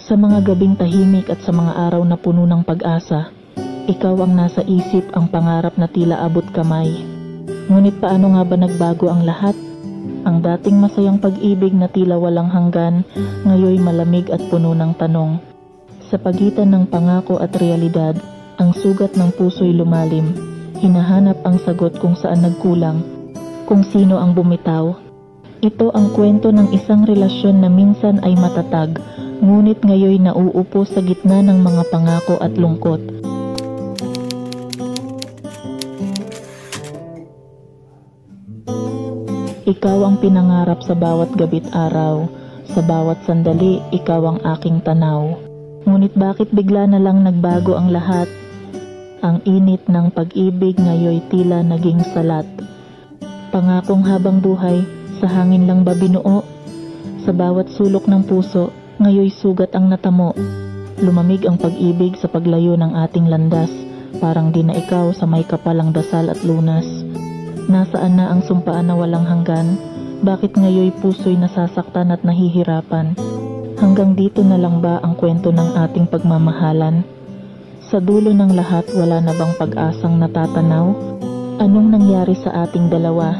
Sa mga gabing tahimik at sa mga araw na puno ng pag-asa, ikaw ang nasa isip, ang pangarap na tila abot kamay. Ngunit paano nga ba nagbago ang lahat? Ang dating masayang pag-ibig na tila walang hanggan, ngayoy malamig at puno ng tanong. Sa pagitan ng pangako at realidad, ang sugat ng puso'y lumalim. Hinahanap ang sagot kung saan nagkulang, kung sino ang bumitaw. Ito ang kwento ng isang relasyon na minsan ay matatag, ngunit ngayoy nauupo sa gitna ng mga pangako at lungkot. Ikaw ang pinangarap sa bawat gabi't araw, sa bawat sandali, ikaw ang aking tanaw. Ngunit bakit bigla na lang nagbago ang lahat? Ang init ng pag-ibig ngayoy tila naging salat. Pangakong habang buhay, sa hangin lang ba binuo? Sa bawat sulok ng puso, ngayoy sugat ang natamo. Lumamig ang pag-ibig sa paglayo ng ating landas, parang di na ikaw sa may kapalang dasal at lunas. Nasaan na ang sumpaan na walang hanggan? Bakit ngayoy puso'y nasasaktan at nahihirapan? Hanggang dito na lang ba ang kwento ng ating pagmamahalan? Sa dulo ng lahat, wala na bang pag-asang natatanaw? Anong nangyari sa ating dalawa?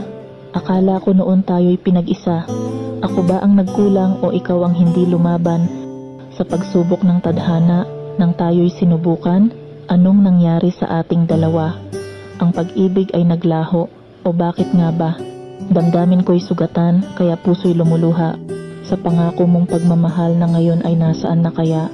Akala ko noon tayo'y pinag-isa. Ako ba ang nagkulang o ikaw ang hindi lumaban? Sa pagsubok ng tadhana, nang tayo'y sinubukan, anong nangyari sa ating dalawa? Ang pag-ibig ay naglaho, o bakit nga ba? Damdamin ko'y sugatan, kaya puso'y lumuluha. Sa pangako mong pagmamahal na ngayon ay nasaan na kaya?